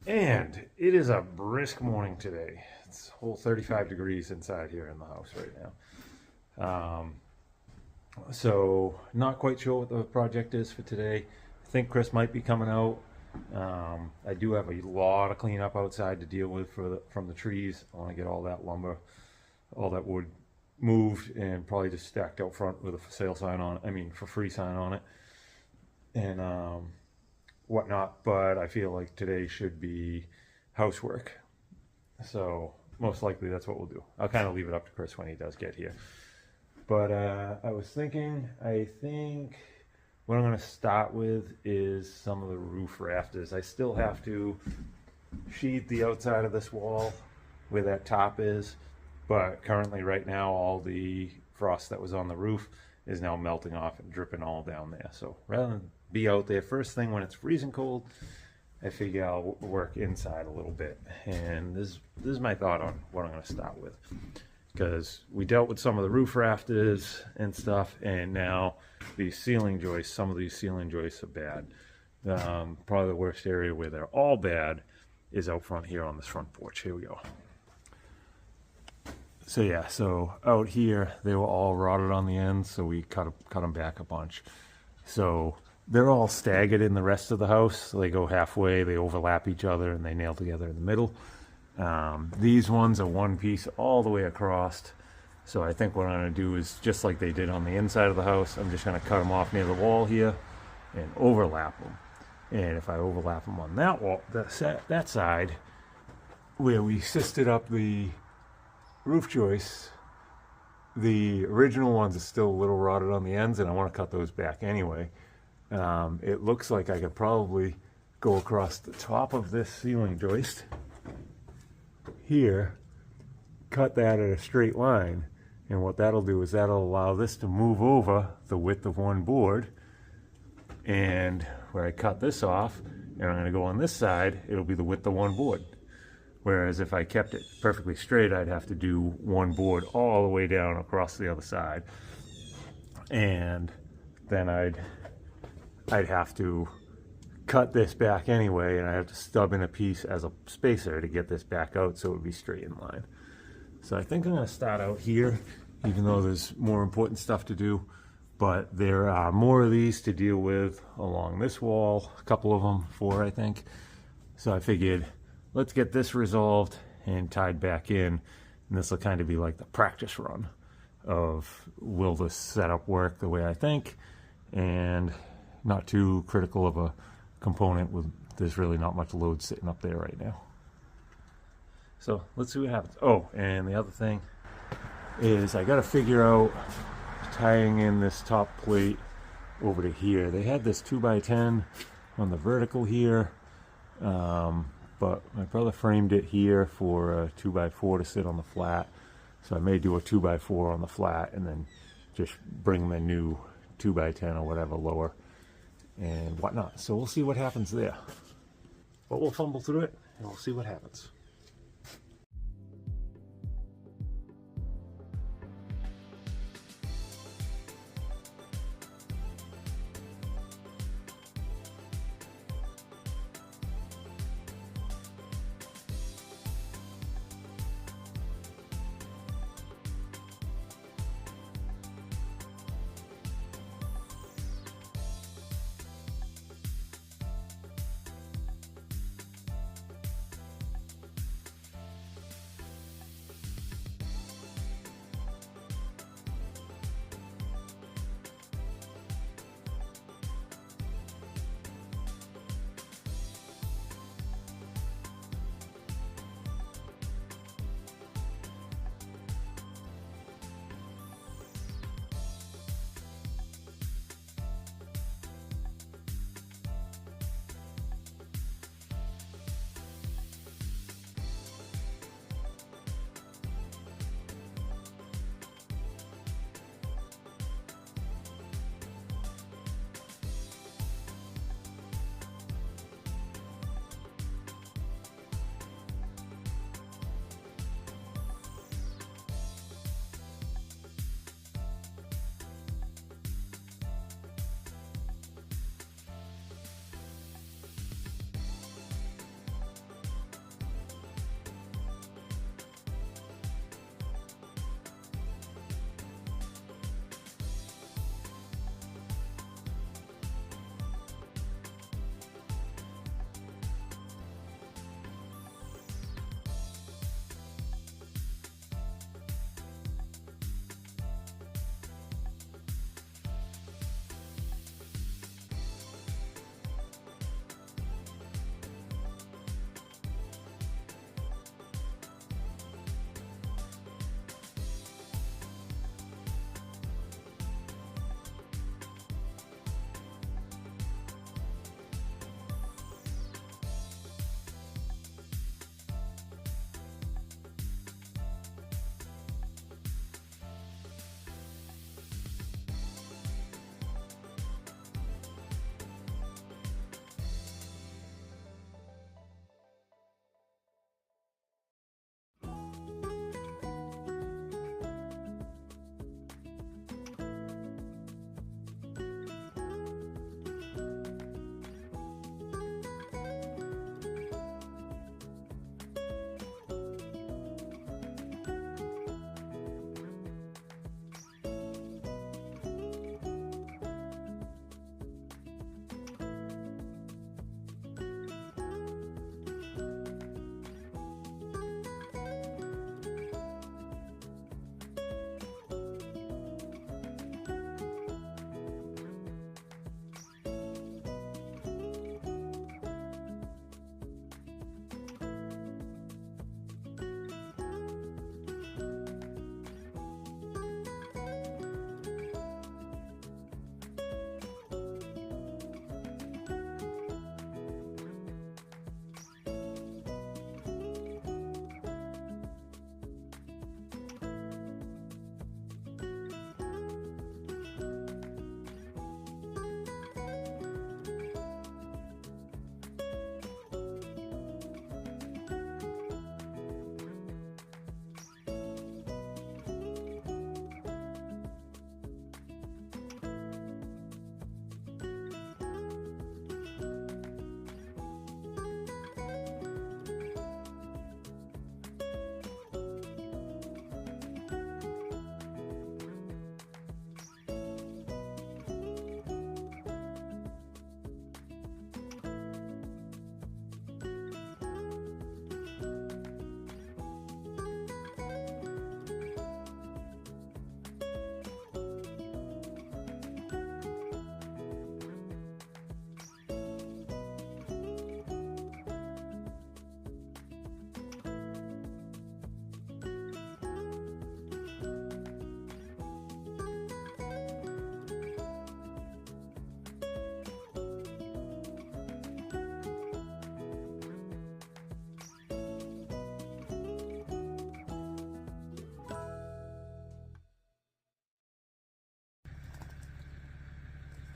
And it is a brisk morning today. It's a whole 35 degrees inside here in the house right now. So not quite sure what the project is for today. I think Chris might be coming out. I do have a lot of cleanup outside to deal with from the trees. I want to get all that lumber, all that wood moved and probably just stacked out front with a for sale sign on it. I mean, for free sign on it. And whatnot, but I feel like today should be housework. So most likely that's what we'll do. I'll kind of leave it up to Chris when he does get here. But I was thinking, I think what I'm going to start with is some of the roof rafters. I still have to sheathe the outside of this wall where that top is, but currently right now all the frost that was on the roof is now melting off and dripping all down there. So rather than be out there first thing when it's freezing cold, I figure I'll work inside a little bit. And this is my thought on what I'm going to start with, because we dealt with some of the roof rafters and stuff, and now these ceiling joists, some of these ceiling joists are bad. Probably the worst area where they're all bad is out front here on this front porch. Here we go. So yeah, so out here they were all rotted on the ends, so we cut them back a bunch. So they're all staggered in the rest of the house. So they go halfway, they overlap each other, and they nail together in the middle. These ones are one piece all the way across. So I think what I'm going to do is just like they did on the inside of the house, I'm just going to cut them off near the wall here and overlap them. And if I overlap them on that wall, that side, where we sisted up the roof joists, the original ones are still a little rotted on the ends, and I want to cut those back anyway. It looks like I could probably go across the top of this ceiling joist here, cut that at a straight line, and what that'll do is that'll allow this to move over the width of one board, and where I cut this off and I'm going to go on this side, it'll be the width of one board. Whereas if I kept it perfectly straight, I'd have to do one board all the way down across the other side, and then I'd have to cut this back anyway, and I have to stub in a piece as a spacer to get this back out so it would be straight in line. So I think I'm going to start out here, even though there's more important stuff to do, but there are more of these to deal with along this wall, a couple of them, 4 I think. So I figured, let's get this resolved and tied back in, and this will kind of be like the practice run of will this setup work the way I think, and not too critical of a component with there's really not much load sitting up there right now. So let's see what happens. Oh, and the other thing is I got to figure out tying in this top plate over to here. They had this 2x10 on the vertical here, but my brother framed it here for a 2x4 to sit on the flat. So I may do a 2x4 on the flat and then just bring the new 2x10 or whatever lower and whatnot. So we'll see what happens there. But we'll fumble through it and we'll see what happens.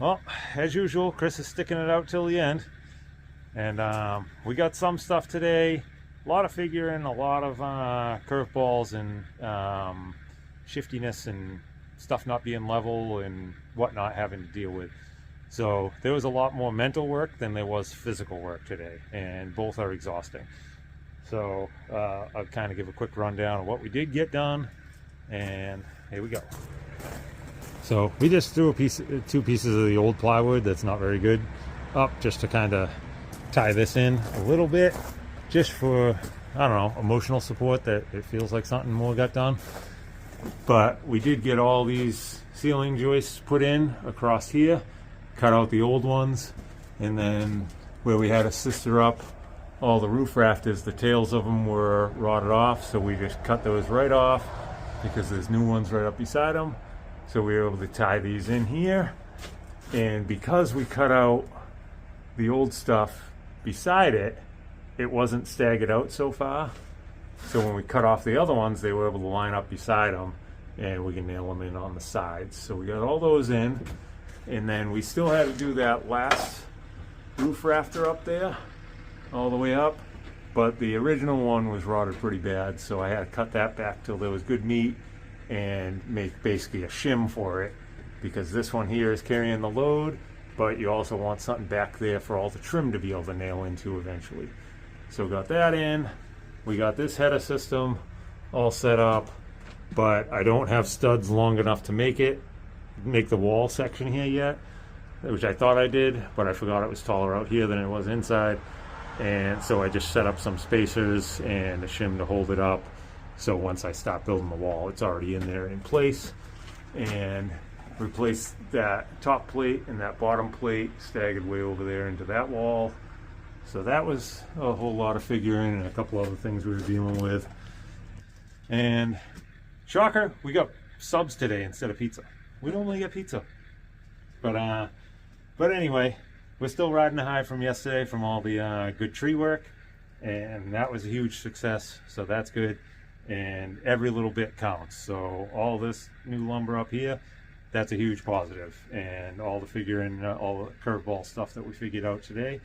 Well, as usual, Chris is sticking it out till the end. And we got some stuff today. A lot of figuring, a lot of curveballs and shiftiness and stuff not being level and whatnot having to deal with. So there was a lot more mental work than there was physical work today, and both are exhausting. So I'll kind of give a quick rundown of what we did get done, and here we go. So we just threw two pieces of the old plywood that's not very good up just to kind of tie this in a little bit, just for, I don't know, emotional support that it feels like something more got done. But we did get all these ceiling joists put in across here, cut out the old ones, and then where we had a sister up, all the roof rafters, the tails of them were rotted off, so we just cut those right off because there's new ones right up beside them. So we were able to tie these in here, and because we cut out the old stuff beside it, it wasn't staggered out so far. So when we cut off the other ones, they were able to line up beside them, and we can nail them in on the sides. So we got all those in, and then we still had to do that last roof rafter up there, all the way up. But the original one was rotted pretty bad, so I had to cut that back till there was good meat and make basically a shim for it, because this one here is carrying the load, but you also want something back there for all the trim to be able to nail into eventually. So we got that in. We got this header system all set up, but I don't have studs long enough to make the wall section here yet, which I thought I did, but I forgot it was taller out here than it was inside. And so I just set up some spacers and a shim to hold it up. So once I start building the wall, it's already in there in place. And replace that top plate and that bottom plate staggered way over there into that wall. So that was a whole lot of figuring and a couple other things we were dealing with. And shocker, we got subs today instead of pizza. We normally get pizza. But anyway, we're still riding the high from yesterday from all the good tree work. And that was a huge success, so that's good. And every little bit counts. So all this new lumber up here, that's a huge positive. And all the figuring, all the curveball stuff that we figured out today,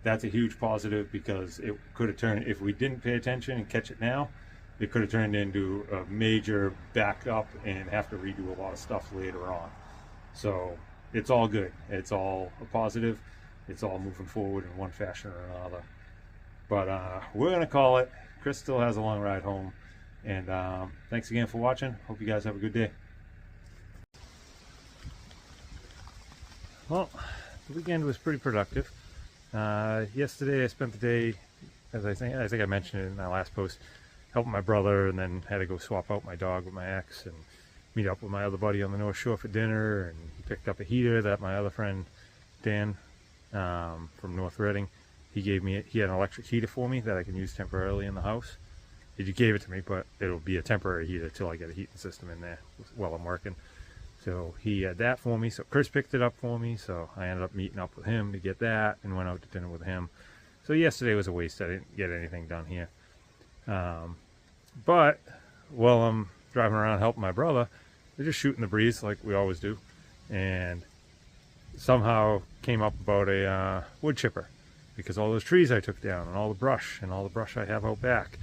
that's a huge positive, because it could have turned, if we didn't pay attention and catch it now, it could have turned into a major backup and have to redo a lot of stuff later on. So it's all good. It's all a positive. It's all moving forward in one fashion or another. But we're going to call it. Chris still has a long ride home. And thanks again for watching. Hope you guys have a good day. Well, the weekend was pretty productive. Yesterday I spent the day, as I think I mentioned it in my last post, helping my brother, and then had to go swap out my dog with my ex and meet up with my other buddy on the North Shore for dinner. And he picked up a heater that my other friend Dan from North Reading, he had an electric heater for me that I can use temporarily in the house. He gave it to me, but it'll be a temporary heater till I get a heating system in there while I'm working. So he had that for me. So Chris picked it up for me. So I ended up meeting up with him to get that and went out to dinner with him. So yesterday was a waste. I didn't get anything done here. But while I'm driving around helping my brother, they're just shooting the breeze like we always do. And somehow came up about a wood chipper, because all those trees I took down and all the brush I have out back.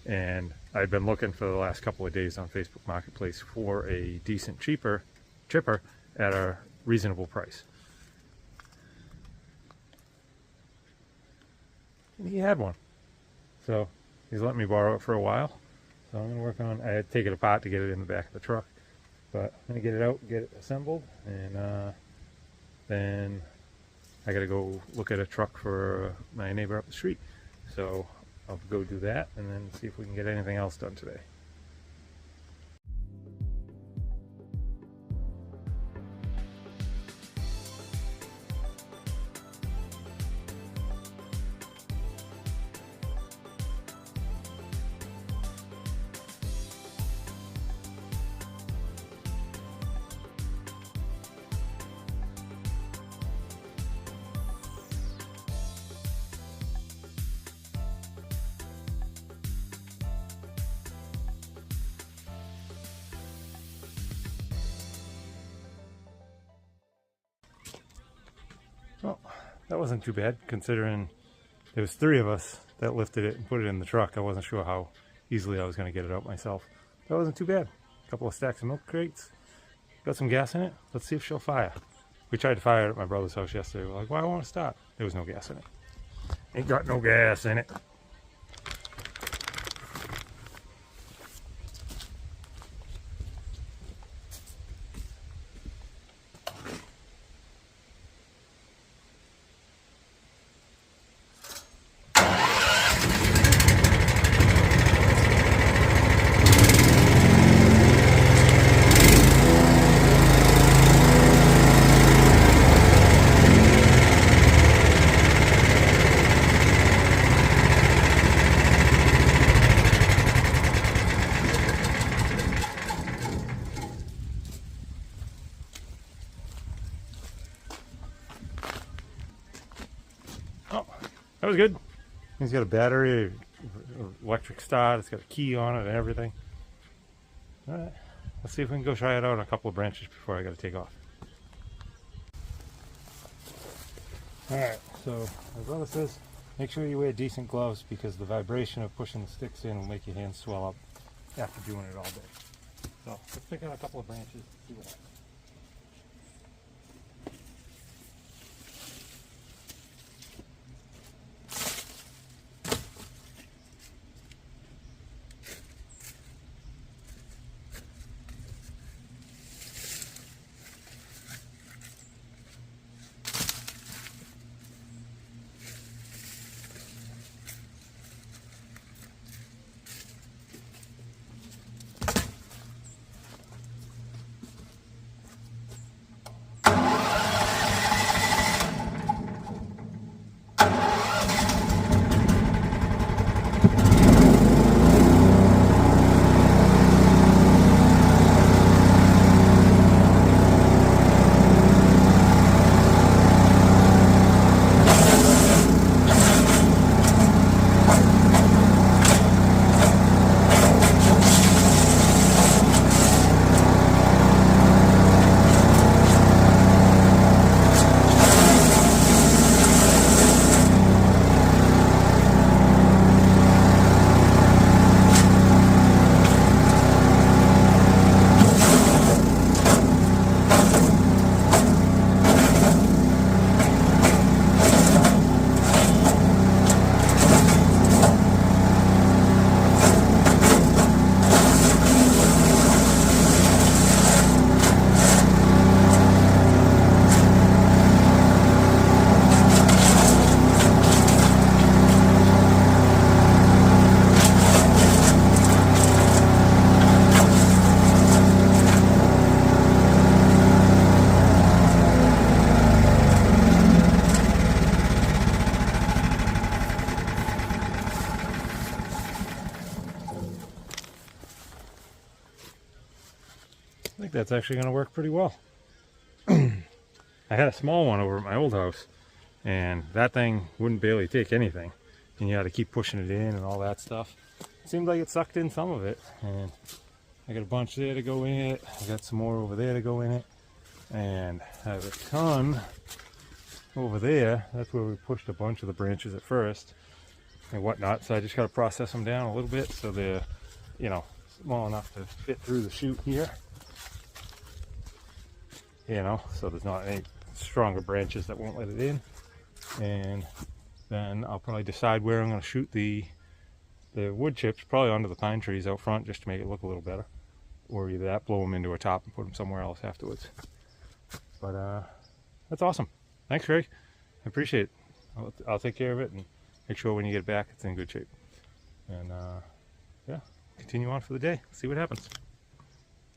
And I've been looking for the last couple of days on Facebook Marketplace for a decent chipper at a reasonable price. And he had one. So he's letting me borrow it for a while. So I'm going to work on, I had to take it apart to get it in the back of the truck. But I'm going to get it out, get it assembled, and then I got to go look at a truck for my neighbor up the street. So I'll go do that and then see if we can get anything else done today. that wasn't too bad considering there was 3 of us that lifted it and put it in the truck. I wasn't sure how easily I was going to get it out myself. That wasn't too bad. A couple of stacks of milk crates. Got some gas in it. Let's see if she'll fire. We tried to fire it at my brother's house yesterday. We're like, why won't it start? There was no gas in it. Ain't got no gas in it. Oh, that was good. It's got a battery, electric start, it's got a key on it and everything. Alright, let's see if we can go try it out on a couple of branches before I gotta take off. Alright, so my brother says make sure you wear decent gloves because the vibration of pushing the sticks in will make your hands swell up after doing it all day. So let's pick out a couple of branches and see what happens. I think that's actually going to work pretty well. I had a small one over at my old house, and that thing wouldn't barely take anything, and you had to keep pushing it in and all that stuff. It seemed like it sucked in some of it, and I got a bunch there to go in it. I got some more over there to go in it, and I have a ton over there. That's where we pushed a bunch of the branches at first and whatnot, so I just got to process them down a little bit so they're, you know, small enough to fit through the chute here. You know, so there's not any stronger branches that won't let it in. And then I'll probably decide where I'm going to shoot the wood chips, probably onto the pine trees out front just to make it look a little better. Or either that, blow them into a top and put them somewhere else afterwards. But that's awesome. Thanks, Craig. I appreciate it. I'll take care of it and make sure when you get it back it's in good shape. And yeah, continue on for the day. See what happens.